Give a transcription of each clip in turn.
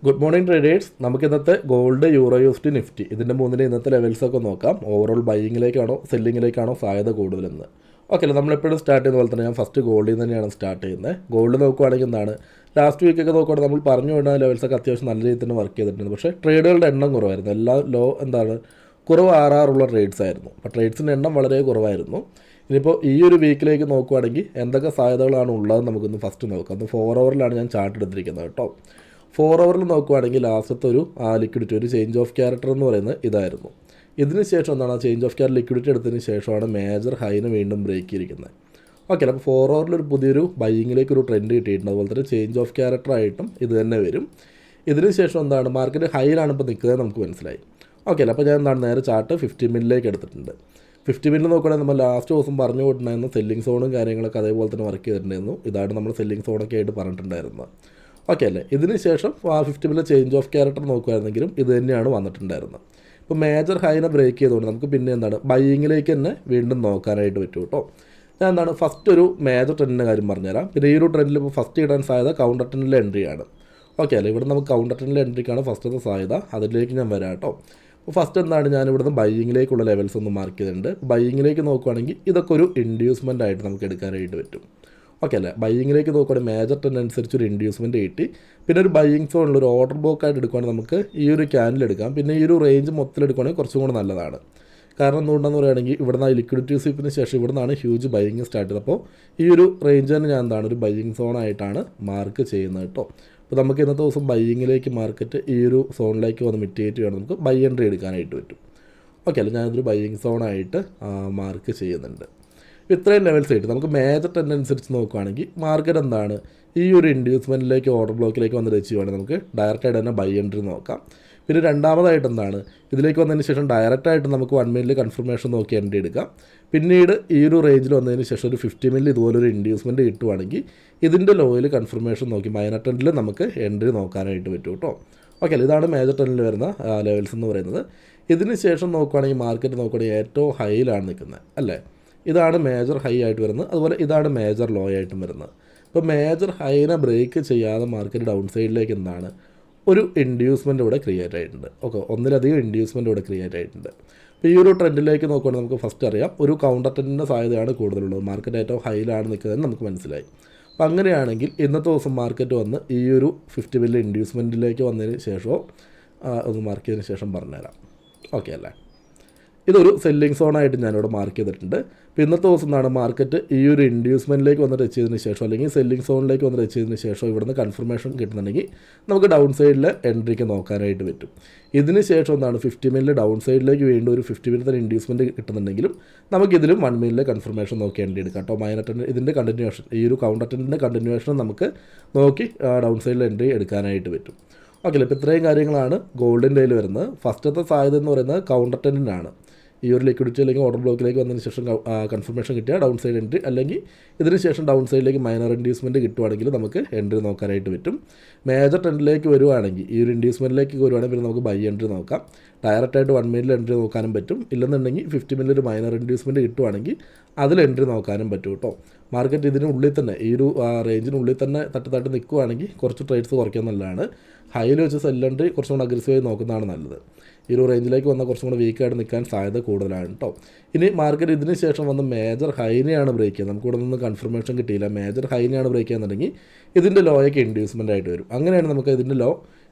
Good morning traders. നമുക്ക് ഇന്നത്തെ gold, euro used, Nifty ഇതിൻ്റെ മൂന്നിൻ്റെ ഇന്നത്തെ ലെവൽസൊക്കെ നോക്കാം. ഓവറോൾ ബൈയിങ്ങിലേക്കാണോ സെല്ലിങ്ങിലേക്കാണോ സാധ്യത കൂടുതലെന്ന്. ഓക്കെ അല്ലേ, നമ്മളെപ്പോഴും സ്റ്റാർട്ട് ചെയ്യുന്ന പോലെ തന്നെ ഞാൻ ഫസ്റ്റ് ഗോൾഡിൽ നിന്ന് തന്നെയാണ് സ്റ്റാർട്ട് ചെയ്യുന്നത്. ഗോൾഡ് നോക്കുവാണെങ്കിൽ എന്താണ്, ലാസ്റ്റ് വീക്കൊക്കെ നോക്കുവാണെങ്കിൽ നമ്മൾ പറഞ്ഞു വിടുന്ന ലെവൽസൊക്കെ അത്യാവശ്യം നല്ല രീതിയിൽ തന്നെ വർക്ക് ചെയ്തിട്ടുണ്ട്. പക്ഷേ ട്രേഡുകളുടെ എണ്ണം കുറവായിരുന്നു. എല്ലാ കുറവ് ആറാറുള്ള ട്രേഡ്സ് ആയിരുന്നു. അപ്പോൾ ട്രേഡ്സിൻ്റെ എണ്ണം വളരെ കുറവായിരുന്നു. ഇനിയിപ്പോൾ ഈ ഒരു വീക്കിലേക്ക് നോക്കുവാണെങ്കിൽ എന്തൊക്കെ സാധ്യതകളാണ് ഉള്ളതെന്ന് നമുക്കൊന്ന് ഫസ്റ്റ് നോക്കാം. അത് 4 hourലാണ് ഞാൻ ചാർട്ട് എടുത്തിരിക്കുന്നത് കേട്ടോ. 4 hourൽ നോക്കുവാണെങ്കിൽ ലാസ്റ്റത്തെ ഒരു ലിക്വിഡിറ്റി, ഒരു ചേഞ്ച് ഓഫ് ക്യാരക്ടർ എന്ന് പറയുന്നത് ഇതായിരുന്നു. ഇതിന് ശേഷം എന്താണ്, ചേഞ്ച് ഓഫ് ക്യാരക്ടർ ലിക്വിഡിറ്റി എടുത്തതിന് ശേഷമാണ് മേജർ ഹൈന് വീണ്ടും ബ്രേക്ക് ചെയ്തിരിക്കുന്നത്. ഓക്കെ, അപ്പോൾ 4 hourൽ ഒരു പുതിയൊരു ബൈയിങ്ങിലേക്ക് ഒരു ട്രെൻഡ് കിട്ടിയിട്ടുണ്ട്. അതുപോലെ തന്നെ ചേഞ്ച് ഓഫ് ക്യാരക്ടറായിട്ടും ഇത് തന്നെ വരും. ഇതിന് ശേഷം എന്താണ്, മാർക്കറ്റ് ഹൈയിലാണ് ഇപ്പോൾ നിൽക്കുന്നത് നമുക്ക് മനസ്സിലായി. ഓക്കെ അല്ലേ, അപ്പോൾ ഞാൻ എന്താണ് നേരെ ചാർട്ട് 50 മിനിറ്റിലേക്ക് എടുത്തിട്ടുണ്ട്. 50 മിനിറ്റ് നോക്കുകയാണെങ്കിൽ നമ്മൾ ലാസ്റ്റ് ദിവസം പറഞ്ഞു വിട്ടുണ്ടായിരുന്നു സെല്ലിംഗ് സോണും കാര്യങ്ങളൊക്കെ അതേപോലെ തന്നെ വർക്ക് ചെയ്തിട്ടുണ്ടായിരുന്നു. ഇതാണ് നമ്മൾ സെല്ലിംഗ് സോണൊക്കെ ആയിട്ട് പറഞ്ഞിട്ടുണ്ടായിരുന്നത്. ഓക്കെ അല്ലേ, ഇതിന് ശേഷം 50 മിനിറ്റ് ചേഞ്ച് ഓഫ് ക്യാരക്ടർ നോക്കുകയായിരുന്നെങ്കിലും ഇത് തന്നെയാണ് വന്നിട്ടുണ്ടായിരുന്നത്. ഇപ്പോൾ മേജർ ഹൈനെ ബ്രേക്ക് ചെയ്തുകൊണ്ട് നമുക്ക് പിന്നെ എന്താണ് ബൈയിങ്ങിലേക്ക് തന്നെ വീണ്ടും നോക്കാനായിട്ട് പറ്റും കേട്ടോ. ഞാൻ എന്താണ് ഫസ്റ്റ് ഒരു മേജർ ട്രെൻഡിൻ്റെ കാര്യം പറഞ്ഞുതരാം. പിന്നെ ഈ ഒരു ട്രെൻഡിൽ ഇപ്പോൾ ഫസ്റ്റ് ഇടാൻ സാധ്യത കൗണ്ടർ ട്രെൻഡിലെ എൻട്രിയാണ്. ഓക്കെ അല്ലേ, ഇവിടെ നമുക്ക് കൗണ്ടർ ട്രെൻഡിലെ എൻട്രിക്കാണ് ഫസ്റ്റത്തെ സാധ്യത. അതിലേക്ക് ഞാൻ വരാം കേട്ടോ. അപ്പോൾ ഫസ്റ്റ് എന്താണ്, ഞാൻ ഇവിടുന്ന് ബൈയിങ്ങിലേക്കുള്ള ലെവൽസ് ഒന്ന് മാർക്ക് ചെയ്തിട്ടുണ്ട്. ബൈയിങ്ങിലേക്ക് നോക്കുകയാണെങ്കിൽ ഇതൊക്കെ ഒരു ഇൻഡ്യൂസ്മെൻ്റ് ആയിട്ട് നമുക്ക് എടുക്കാനായിട്ട് പറ്റും. ഓക്കെ അല്ലേ, ബൈയിങ്ങിലേക്ക് നോക്കുകയാണെങ്കിൽ മേജർ ട്രെൻഡ് അനുസരിച്ച് ഒരു ഇൻഡ്യൂസ്മെൻറ്റ് കിട്ടി. പിന്നെ ഒരു ബൈയിങ് സോണിൽ ഒരു ഓർഡർ ബ്ലോക്ക് ആയിട്ട് എടുക്കുകയാണെങ്കിൽ നമുക്ക് ഈ ഒരു ക്യാൻഡിൽ എടുക്കാം. പിന്നെ ഈ ഒരു റേഞ്ച് മൊത്തത്തിൽ എടുക്കുകയാണെങ്കിൽ കുറച്ചും കൂടെ നല്ലതാണ്. കാരണം എന്തുകൊണ്ടെന്ന് പറയുകയാണെങ്കിൽ ഇവിടുന്ന് ലിക്വിഡിറ്റി സ്വീപ്പിന് ശേഷം ഇവിടുന്നാണ് ഹ്യൂജ് ബൈയിങ് സ്റ്റാർട്ട് ചെയ്തത്. അപ്പോൾ ഈ ഒരു റേഞ്ച് തന്നെ ഞാൻ എന്താണ് ഒരു ബൈയിങ് സോണായിട്ടാണ് മാർക്ക് ചെയ്യുന്നത് കേട്ടോ. അപ്പോൾ നമുക്ക് ഇന്നത്തെ ദിവസം ബൈയിങ്ങിലേക്ക് മാർക്കറ്റ് ഈ ഒരു സോണിലേക്ക് വന്ന് മിറ്റിഗേറ്റ് ചെയ്യണം, നമുക്ക് ബൈ എൻട്രി എടുക്കാനായിട്ട് പറ്റും. ഓക്കെ അല്ലേ, ഞാനതൊരു ബൈയിങ് സോണായിട്ട് മാർക്ക് ചെയ്യുന്നുണ്ട്. ഇത്രയും ലെവൽസ് ആയിട്ട് നമുക്ക് മേജർ ട്രെൻഡ് അനുസരിച്ച് നോക്കുകയാണെങ്കിൽ മാർക്കറ്റ് എന്താണ് ഈ ഒരു ഇൻഡ്യൂസ്മെൻറ്റിലേക്ക് ഓർഡർ ബ്ലോക്കിലേക്ക് വന്ന് ടച്ച് ചെയ്യുവാണെങ്കിൽ നമുക്ക് ഡയറക്റ്റായിട്ട് തന്നെ ബൈ എൻട്രി നോക്കാം. പിന്നെ രണ്ടാമതായിട്ട് എന്താണ്, ഇതിലേക്ക് വന്നതിന് ശേഷം ഡയറക്റ്റായിട്ട് നമുക്ക് 1 മിനിറ്റിൽ കൺഫർമേഷൻ നോക്കി എൻട്രി എടുക്കാം. പിന്നീട് ഈ ഒരു റേഞ്ചിൽ വന്നതിന് ശേഷം ഒരു 50 മിനിറ്റ് ഇതുപോലൊരു ഇൻഡ്യൂസ്മെൻറ്റ് കിട്ടുവാണെങ്കിൽ ഇതിൻ്റെ ലോയിൽ കൺഫർമേഷൻ നോക്കി മൈനർ ട്രെൻഡിൽ നമുക്ക് എൻട്രി നോക്കാനായിട്ട് പറ്റും കേട്ടോ. ഓക്കെ അല്ലേ, ഇതാണ് മേജർ ട്രെൻഡിൽ വരുന്ന ലെവൽസ് എന്ന് പറയുന്നത്. ഇതിന് ശേഷം നോക്കുകയാണെങ്കിൽ മാർക്കറ്റ് നോക്കുകയാണെങ്കിൽ ഏറ്റവും ഹൈയിലാണ് നിൽക്കുന്നത് അല്ലേ. ഇതാണ് മേജർ ഹൈ ആയിട്ട് വരുന്നത്. അതുപോലെ ഇതാണ് മേജർ ലോ ആയിട്ടും വരുന്നത്. ഇപ്പോൾ മേജർ ഹൈനെ ബ്രേക്ക് ചെയ്യാതെ മാർക്കറ്റ് ഡൗൺ സൈഡിലേക്ക് എന്താണ് ഒരു ഇൻഡ്യൂസ്മെൻ്റ് ഇവിടെ ക്രിയേറ്റ് ആയിട്ടുണ്ട്. ഓക്കെ, ഒന്നിലധികം ഇൻഡ്യൂസ്മെൻ്റ് ഇവിടെ ക്രിയേറ്റ് ആയിട്ടുണ്ട്. അപ്പോൾ ഈ ഒരു ട്രെൻഡിലേക്ക് നോക്കുകയാണെങ്കിൽ നമുക്ക് ഫസ്റ്റ് അറിയാം ഒരു കൗണ്ടർ ട്രെൻഡിൻ്റെ സാധ്യതയാണ് കൂടുതലുള്ളത്. മാർക്കറ്റ് ഏറ്റവും ഹൈയിലാണ് നിൽക്കുന്നതെന്ന് നമുക്ക് മനസ്സിലായി. അപ്പോൾ അങ്ങനെയാണെങ്കിൽ ഇന്നത്തെ ദിവസം മാർക്കറ്റ് വന്ന് ഈ ഒരു 50 മില്യൺ ഇൻഡ്യൂസ്മെൻറ്റിലേക്ക് വന്നതിന് ശേഷമോ ഒന്ന് മാർക്ക് ചെയ്തതിന് ശേഷം പറഞ്ഞുതരാം. ഓക്കെ അല്ലേ, ഇതൊരു സെല്ലിംഗ് സോണായിട്ട് ഞാനിവിടെ മാർക്ക് ചെയ്തിട്ടുണ്ട്. അപ്പോൾ ഇന്നത്തെ ദിവസം എന്താണ് മാർക്കറ്റ് ഈ ഒരു ഇൻഡ്യൂസ്മെൻറ്റിലേക്ക് വന്ന് ടച്ച് ചെയ്തതിന് ശേഷം അല്ലെങ്കിൽ സെല്ലിംഗ് സോണിലേക്ക് വന്ന് ടച്ച് ചെയ്തതിന് ശേഷം ഇവിടുന്ന് കൺഫർമേഷൻ കിട്ടുന്നുണ്ടെങ്കിൽ നമുക്ക് ഡൗൺ സൈഡിൽ എൻട്രിക്ക് നോക്കാനായിട്ട് പറ്റും. ഇതിന് ശേഷം എന്താണ് 50 മിനിറ്റ് ഡൗൺ സൈഡിലേക്ക് വീണ്ടും ഒരു 50 മിനിറ്റ് ഇൻഡ്യൂസ്മെൻറ്റ് കിട്ടുന്നുണ്ടെങ്കിലും നമുക്കിതിലും 1 മിനിറ്റിലെ കൺഫർമേഷൻ നോക്കി എൻട്രി എടുക്കാം കേട്ടോ. മൈനർ ട്രെൻഡ് ഇതിൻ്റെ കണ്ടിന്യൂവേഷൻ, ഈ ഒരു കൗണ്ടർ ട്രെൻഡിൻ്റെ കണ്ടിന്യൂവേഷൻ നമുക്ക് നോക്കി ഡൗൺ സൈഡിൽ എൻട്രി എടുക്കാനായിട്ട് പറ്റും. ഓക്കെ, ഇപ്പോൾ ഇത്രയും കാര്യങ്ങളാണ് ഗോൾഡിൻ്റെ കയ്യിൽ വരുന്നത്. ഫസ്റ്റത്തെ സാധ്യത എന്ന് പറയുന്നത് കൗണ്ടർ ട്രെൻഡിനാണ്. ഈ ഒരു ലിക്വിഡിറ്റി അല്ലെങ്കിൽ ഓർഡർ ബ്ലോക്കിലേക്ക് വന്നതിന് ശേഷം കൺഫർമേഷൻ കിട്ടിയാൽ ഡൗൺ സൈഡ് എൻട്രി, അല്ലെങ്കിൽ ഇതിന് ശേഷം ഡൗൺ സൈഡിലേക്ക് മൈനർ ഇൻഡ്യൂസ്മെൻറ്റ് കിട്ടുവാണെങ്കിൽ നമുക്ക് എൻട്രി നോക്കാനായിട്ട് പറ്റും. മേജർ ട്രെൻഡിലേക്ക് വരുവാണെങ്കിൽ ഈ ഒരു ഇൻഡ്യൂസ്മെൻറ്റിലേക്ക് വരുവാണെങ്കിൽ പിന്നെ നമുക്ക് ബൈ എൻട്രി നോക്കാം. ഡയറക്റ്റായിട്ട് 1 മിനിറ്റിൽ എൻട്രി നോക്കാനും പറ്റും. ഇല്ലെന്നുണ്ടെങ്കിൽ 50 മിനിറ്റ് ഒരു മൈനർ ഇൻഡ്യൂസ്മെൻറ്റ് കിട്ടുവാണെങ്കിൽ അതിൽ എൻട്രി നോക്കാനും പറ്റും കേട്ടോ. മാർക്കറ്റ് ഇതിനുള്ളിൽ തന്നെ ഈ ഒരു റേഞ്ചിനുള്ളിൽ തന്നെ തട്ടി നിൽക്കുവാണെങ്കിൽ കുറച്ച് ട്രേഡ്സ് കുറയ്ക്കാൻ നല്ലതാണ്. ഹൈയിൽ വെച്ച് സെൽ എൻട്രി കുറച്ചും കൂടെ അഗ്രസീവായി നോക്കുന്നതാണ് നല്ലത്. ഈ ഒരു റേഞ്ചിലേക്ക് വന്നാൽ കുറച്ചും കൂടെ വീക്കായിട്ട് നിൽക്കാൻ സാധ്യത കൂടുതലാണ് കേട്ടോ. ഇനി മാർക്കറ്റ് ഇതിന് ശേഷം വന്ന് മേജർ ഹൈനെയാണ് ബ്രേക്ക് ചെയ്യുന്നത്. നമുക്ക് ഇവിടെ നിന്ന് കൺഫർമേഷൻ കിട്ടിയില്ല, മേജർ ഹൈനെയാണ് ബ്രേക്ക് ചെയ്യുന്നുണ്ടെങ്കിൽ ഇതിൻ്റെ ലോയൊക്കെ ഇൻഡ്യൂസ്മെൻ്റ് ആയിട്ട് വരും. അങ്ങനെയാണ് നമുക്ക് ഇതിൻ്റെ ലോ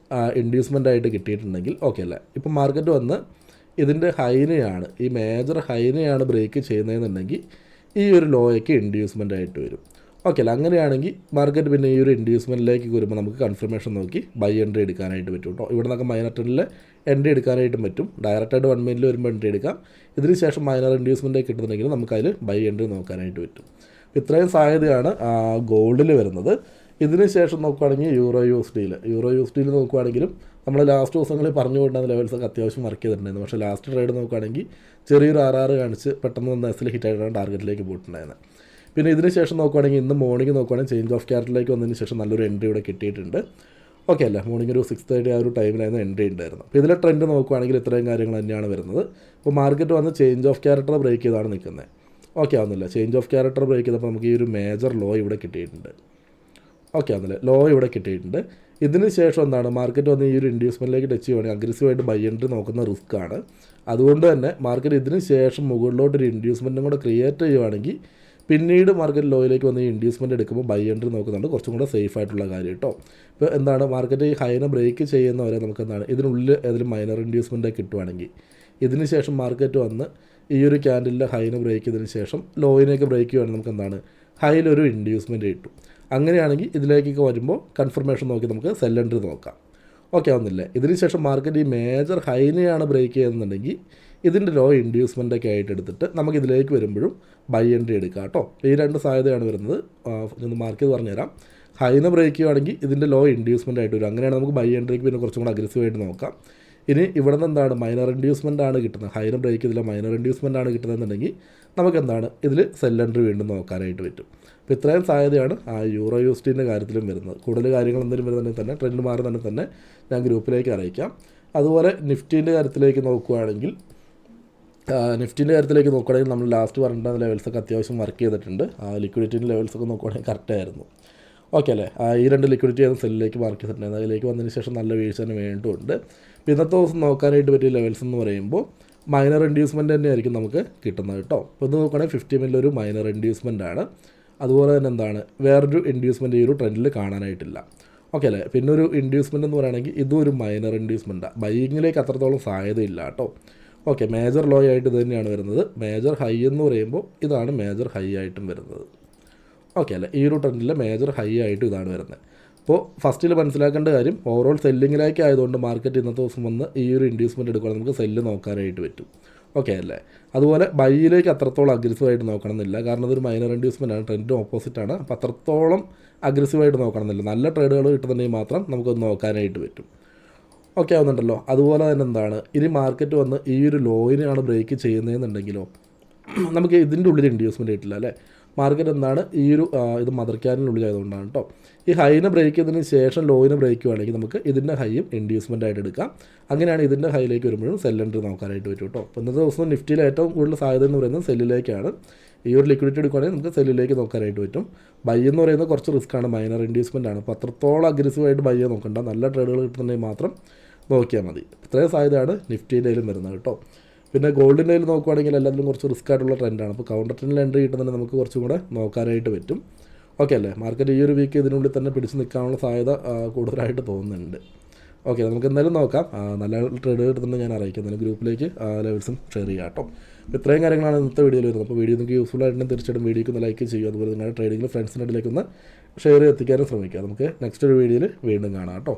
ഇൻഡ്യൂസ്മെൻ്റ് ആയിട്ട് കിട്ടിയിട്ടുണ്ടെങ്കിൽ ഓക്കെ അല്ലേ. ഇപ്പം മാർക്കറ്റ് വന്ന് ഇതിൻ്റെ ഹൈനെയാണ്, ഈ മേജർ ഹൈനെയാണ് ബ്രേക്ക് ചെയ്യുന്നതെന്നുണ്ടെങ്കിൽ ഈ ഒരു ലോയൊക്കെ ഇൻഡ്യൂസ്മെൻ്റ് ആയിട്ട് വരും. ഓക്കെ അല്ലേ, അങ്ങനെയാണെങ്കിൽ മാർക്കറ്റ് പിന്നെ ഈ ഒരു ഇൻഡ്യൂസ്മെൻറ്റിലേക്ക് വരുമ്പോൾ നമുക്ക് കൺഫർമേഷൻ നോക്കി ബൈ എൻട്രി എടുക്കാനായിട്ട് പറ്റും കേട്ടോ. ഇവിടെ നിന്നൊക്കെ മൈനർ ട്രെൻഡിൽ എൻട്രി എടുക്കാനായിട്ടും പറ്റും. ഡയറക്റ്റായിട്ട് 1 മിനിറ്റിൽ വരുമ്പോൾ എൻട്രി എടുക്കാം. ഇതിന് ശേഷം മൈനർ ഇൻഡ്യൂസ്മെൻറ്റ് കിട്ടുന്നുണ്ടെങ്കിൽ നമുക്കതിൽ ബൈ എൻട്രി നോക്കാനായിട്ട് പറ്റും. ഇത്രയും സാധ്യതയാണ് ഗോൾഡിൽ വരുന്നത്. ഇതിന് ശേഷം നോക്കുകയാണെങ്കിൽ യൂറോ യു എസ് ഡിയിൽ നോക്കുകയാണെങ്കിലും നമ്മൾ ലാസ്റ്റ് ദിവസങ്ങളിൽ പറഞ്ഞു കൊണ്ടുവന്ന ലെവൽസൊക്കെ അത്യാവശ്യം വർക്ക് ചെയ്തിട്ടുണ്ടായിരുന്നു. പക്ഷേ ലാസ്റ്റ് ട്രേഡ് നോക്കുകയാണെങ്കിൽ ചെറിയൊരു RR കാണിച്ച് പെട്ടെന്ന് വന്ന് എസിൽ ഹിറ്റായിട്ടാണ് ടാർഗറ്റിലേക്ക് പോയിട്ടുണ്ടായിരുന്നത്. പിന്നെ ഇതിന് ശേഷം നോക്കുകയാണെങ്കിൽ ഇന്ന് മോർണിംഗ് നോക്കുകയാണെങ്കിൽ ചേഞ്ച് ഓഫ് ക്യാരക്ടറിലേക്ക് വന്നതിന് ശേഷം നല്ലൊരു എൻട്രി ഇവിടെ കിട്ടിയിട്ടുണ്ട്. ഓക്കെ അല്ല, മോർണിംഗ് ഒരു 6:30 ആ ഒരു ടൈമിലായിരുന്നു എൻട്രി ഉണ്ടായിരുന്നു. അപ്പോൾ ഇതിലെ ട്രെൻഡ് നോക്കുകയാണെങ്കിൽ ഇത്രയും കാര്യങ്ങൾ തന്നെയാണ് വരുന്നത്. അപ്പോൾ മാർക്കറ്റ് വന്ന് ചേഞ്ച് ഓഫ് ക്യാരക്ടർ ബ്രേക്ക് ചെയ്താണ് നിൽക്കുന്നത്. ഓക്കെ ആവുന്നില്ല, ചേഞ്ച് ഓഫ് ക്യാരക്ടർ ബ്രേക്ക് ചെയ്തപ്പോൾ നമുക്ക് ഈ ഒരു മേജർ ലോ ഇവിടെ കിട്ടിയിട്ടുണ്ട്. ഓക്കെ ആവുന്നില്ല, ലോ ഇവിടെ കിട്ടിയിട്ടുണ്ട്. ഇതിന് ശേഷം എന്താണ് മാർക്കറ്റ് വന്ന് ഈ ഒരു ഇൻഡ്യൂസ്മെൻറ്റിലേക്ക് ടച്ച് ചെയ്യുകയാണെങ്കിൽ അഗ്രസീവായിട്ട് ബൈ എൻട്രി നോക്കുന്ന റിസ്ക് ആണ്. അതുകൊണ്ട് തന്നെ മാർക്കറ്റ് ഇതിന് ശേഷം മുകളിലോട്ടൊരു ഇൻഡ്യൂസ്മെൻറ്റും കൂടെ ക്രിയേറ്റ് ചെയ്യുകയാണെങ്കിൽ പിന്നീട് മാർക്കറ്റ് ലോയിലേക്ക് വന്ന് ഈ ഇൻഡ്യൂസ്മെൻറ്റ് എടുക്കുമ്പോൾ ബൈ എൻട്രി നോക്കുന്നുണ്ട് കുറച്ചും കൂടെ സേഫ് ആയിട്ടുള്ള കാര്യം കേട്ടോ. ഇപ്പോൾ എന്താണ് മാർക്കറ്റ് ഈ ഹൈനെ ബ്രേക്ക് ചെയ്യുന്നവരെ നമുക്ക് എന്താണ് ഇതിനുള്ളിൽ ഏതെങ്കിലും മൈനർ ഇൻഡ്യൂസ്മെൻറ്റ് കിട്ടുവാണെങ്കിൽ ഇതിന് ശേഷം മാർക്കറ്റ് വന്ന് ഈ ഒരു ക്യാൻഡിലിൻ്റെ ഹൈനെ ബ്രേക്ക് ചെയ്തതിന് ശേഷം ലോയിലേക്ക് ബ്രേക്ക് ചെയ്യുകയാണെങ്കിൽ നമുക്ക് എന്താണ് ഹൈയിലൊരു ഇൻഡ്യൂസ്മെൻറ്റ് കിട്ടും. അങ്ങനെയാണെങ്കിൽ ഇതിലേക്കൊക്കെ വരുമ്പോൾ കൺഫർമേഷൻ നോക്കി നമുക്ക് സെൽ എൻട്രി നോക്കാം. ഓക്കെ ആവുന്നില്ലേ? ഇതിന് ശേഷം മാർക്കറ്റ് ഈ മേജർ ഹൈനെയാണ് ബ്രേക്ക് ചെയ്യുന്നുണ്ടെങ്കിൽ ഇതിൻ്റെ ലോ ഇൻഡ്യൂസ്മെൻറ്റൊക്കെ ആയിട്ട് എടുത്തിട്ട് നമുക്കിതിലേക്ക് വരുമ്പോഴും ബൈ എൻട്രി എടുക്കാം കേട്ടോ. ഈ രണ്ട് സാധ്യതയാണ് വരുന്നത്. ഒന്ന് മാർക്ക് ചെയ്ത് പറഞ്ഞുതരാം. ഹൈനെ ബ്രേക്ക് ചെയ്യുകയാണെങ്കിൽ ഇതിൻ്റെ ലോ ഇൻഡ്യൂസ്മെൻ്റ് ആയിട്ട് വരും. അങ്ങനെയാണ് നമുക്ക് ബൈ എൻട്രിക്ക് പിന്നെ കുറച്ചും കൂടെ അഗ്രസീവായിട്ട് നോക്കാം. ഇനി ഇവിടെ നിന്ന് എന്താണ് മൈനർ ഇൻഡ്യൂസ്മെൻ്റ് ആണ് കിട്ടുന്നത്, ഹൈനെ ബ്രേക്ക് ചെയ്തില്ല മൈനർ ഇൻഡ്യൂസ്മെൻ്റ് ആണ് കിട്ടുന്നതെന്നുണ്ടെങ്കിൽ നമുക്ക് എന്താണ് ഇതിൽ സെൽ എൻട്രി വീണ്ടും നോക്കാനായിട്ട് പറ്റും. അപ്പോൾ ഇത്രയും സാധ്യതയാണ് ആ യൂറോ യൂഎസ്ഡിൻ്റെ കാര്യത്തിലും വരുന്നത്. കൂടുതൽ കാര്യങ്ങൾ എന്തെങ്കിലും വരുന്നുണ്ടെങ്കിൽ തന്നെ ട്രെൻഡ് മാറുന്നുണ്ടെങ്കിൽ തന്നെ ഞാൻ ഗ്രൂപ്പിലേക്ക് അറിയിക്കാം. അതുപോലെ നിഫ്റ്റീൻ്റെ കാര്യത്തിലേക്ക് നോക്കുകയാണെങ്കിൽ നമ്മൾ ലാസ്റ്റ് പറഞ്ഞ ലെവൽസൊക്കെ അത്യാവശ്യം വർക്ക് ചെയ്തിട്ടുണ്ട്. ലിക്വിഡിറ്റിൻ്റെ ലെവൽസൊക്കെ നോക്കുകയാണെങ്കിൽ കറക്റ്റായിരുന്നു. ഓക്കെ അല്ലേ? ഈ രണ്ട് ലിക്വിഡിറ്റി ആയിരുന്നു സെല്ലിലേക്ക് മാർക്ക് ചെയ്തിട്ടുണ്ടായിരുന്നു. അതിലേക്ക് വന്നതിന് ശേഷം നല്ല വീഴ്ച തന്നെ വേണ്ടുമുണ്ട്. അപ്പോൾ ഇന്നത്തെ ദിവസം നോക്കാനായിട്ട് പറ്റിയ ലെവൽസ് എന്ന് പറയുമ്പോൾ മൈനർ ഇൻഡ്യൂസ്മെൻറ്റ് തന്നെയായിരിക്കും നമുക്ക് കിട്ടുന്നത് കേട്ടോ. അപ്പോൾ ഇത് നോക്കുകയാണെങ്കിൽ 50 മിനിറ്റ് ഒരു മൈനർ ഇൻഡ്യൂസ്മെൻ്റ് ആണ്. അതുപോലെ തന്നെ എന്താണ് വേറൊരു ഇൻഡ്യൂസ്മെൻറ്റ് ഈ ഒരു ട്രെൻഡിൽ കാണാനായിട്ടില്ല. ഓക്കെ അല്ലേ? പിന്നെ ഒരു ഇൻഡ്യൂസ്മെൻറ്റ് എന്ന് പറയുകയാണെങ്കിൽ ഇതും ഒരു മൈനർ ഇൻഡ്യൂസ്മെൻറ്റാണ്. ബൈയിങ്ങിലേക്ക് അത്രത്തോളം സാധ്യതയില്ല കേട്ടോ. ഓക്കെ, മേജർ ലോ ആയിട്ട് ഇത് തന്നെയാണ് വരുന്നത്. മേജർ ഹൈ എന്ന് പറയുമ്പോൾ ഇതാണ് മേജർ ഹൈ ആയിട്ടും വരുന്നത്. ഓക്കെ അല്ലേ? ഈ ഒരു ട്രെൻഡിൽ മേജർ ഹൈ ആയിട്ടും ഇതാണ് വരുന്നത്. അപ്പോൾ ഫസ്റ്റിൽ മനസ്സിലാക്കേണ്ട കാര്യം ഓവറോൾ സെല്ലിങ്ങിലേക്ക് ആയതുകൊണ്ട് മാർക്കറ്റ് ഇന്നത്തെ ദിവസം വന്ന് ഈ ഒരു ഇൻഡ്യൂസ്മെൻറ്റ് എടുക്കുകയാണെങ്കിൽ നമുക്ക് സെല്ല് നോക്കാനായിട്ട് പറ്റും. ഓക്കെ അല്ലേ? അതുപോലെ ബൈയിലേക്ക് അത്രത്തോളം അഗ്രസീവായിട്ട് നോക്കണമെന്നില്ല. കാരണം അതൊരു മൈനർ ഇൻഡ്യൂസ്മെൻ്റ് ആണ്, ട്രെൻഡും ഓപ്പോസിറ്റാണ്. അപ്പോൾ അത്രത്തോളം അഗ്രസീവായിട്ട് നോക്കണമെന്നില്ല. നല്ല ട്രേഡുകൾ കിട്ടുന്നുണ്ടെങ്കിൽ മാത്രം നമുക്കത് നോക്കാനായിട്ട് പറ്റും. ഓക്കെ ആവുന്നുണ്ടല്ലോ? അതുപോലെ തന്നെ എന്താണ് ഇനി മാർക്കറ്റ് വന്ന് ഈ ഒരു ലോയിനെയാണ് ബ്രേക്ക് ചെയ്യുന്നതെന്നുണ്ടെങ്കിലോ നമുക്ക് ഇതിൻ്റെ ഉള്ളിൽ ഇൻഡ്യൂസ്മെൻറ്റ് കിട്ടില്ല അല്ലേ? മാർക്കറ്റ് എന്താണ് ഈ ഒരു ഇത് മദർ ക്യാനിനുള്ളിലായതുകൊണ്ടാണ് കേട്ടോ. ഈ ഹൈനെ ബ്രേക്ക് ചെയ്തതിന് ശേഷം ലോയിനെ ബ്രേക്ക് ചെയ്യുകയാണെങ്കിൽ നമുക്ക് ഇതിൻ്റെ ഹൈയും ഇൻഡ്യൂസ്മെൻ്റ് ആയിട്ട് എടുക്കാം. അങ്ങനെയാണ് ഇതിൻ്റെ ഹൈയിലേക്ക് വരുമ്പോഴും സെൽ എൻട്രി നോക്കാനായിട്ട് പറ്റും കേട്ടോ. അപ്പോൾ ഇന്നത്തെ ദിവസം നിഫ്റ്റിയിൽ ഏറ്റവും കൂടുതൽ സാധ്യത എന്ന് പറയുന്നത് സെല്ലിലേക്കാണ്. ഈ ഒരു ലിക്വിഡിറ്റി എടുക്കുകയാണെങ്കിൽ നമുക്ക് സെല്ലിലേക്ക് നോക്കാനായിട്ട് പറ്റും. ബൈ എന്ന് പറയുന്നത് കുറച്ച് റിസ്ക്കാണ്, മൈനർ ഇൻഡ്യൂസ്മെൻ്റ് ആണ്. അപ്പോൾ അത്രത്തോളം അഗ്രസീവായിട്ട് ബൈ നോക്കണ്ട. നല്ല ട്രേഡുകൾ കിട്ടുന്നുണ്ടെങ്കിൽ മാത്രം നോക്കിയാൽ മതി. ഇത്രയും സാധ്യതയാണ് നിഫ്റ്റീൻ്റെ വരുന്നത് കേട്ടോ. പിന്നെ ഗോൾഡിൻ്റെ നോക്കുകയാണെങ്കിൽ എല്ലാത്തിലും കുറച്ച് റിസ്ക് ആയിട്ടുള്ള ട്രെൻഡാണ്. അപ്പോൾ കൗണ്ടർ ട്രെൻഡിൽ എൻട്രി കിട്ടുന്നുണ്ടെങ്കിൽ നമുക്ക് കുറച്ചും കൂടെ നോക്കാനായിട്ട് പറ്റും. ഓക്കെ അല്ലേ? മാർക്കറ്റ് ഈ ഒരു വീക്ക് ഇതിനുള്ളിൽ തന്നെ പിടിച്ച് നിൽക്കാനുള്ള സാധ്യത കൂടുതലായിട്ട് തോന്നുന്നുണ്ട്. ഓക്കെ, നമുക്ക് എന്തായാലും നോക്കാം. നല്ല ട്രേഡ് കിട്ടുന്നുണ്ട് ഞാൻ അറിയിക്കാം. എന്തായാലും ഗ്രൂപ്പിലേക്ക് ലെവൽസും ഷെയർ ചെയ്യാം കേട്ടോ. അപ്പോൾ ഇത്രയും കാര്യങ്ങളാണ് ഇന്നത്തെ വീഡിയോയിൽ വരുന്നത്. അപ്പോൾ വീഡിയോ നിങ്ങൾക്ക് യൂസ്ഫുൾ ആയിട്ടുണ്ടെങ്കിൽ തീർച്ചയായിട്ടും വീഡിയോക്ക് ഒന്ന് ലൈക്ക് ചെയ്യുക. അതുപോലെ നിങ്ങളുടെ ട്രേഡിങ്ങിൽ ഫ്രണ്ട്സിൻ്റെ ഇടയിലേക്ക് ഒന്ന് ഷെയർ എത്തിക്കാനും ശ്രമിക്കുക. നമുക്ക് നെക്സ്റ്റ് ഒരു വീഡിയോയിൽ വീണ്ടും കാണാം കേട്ടോ.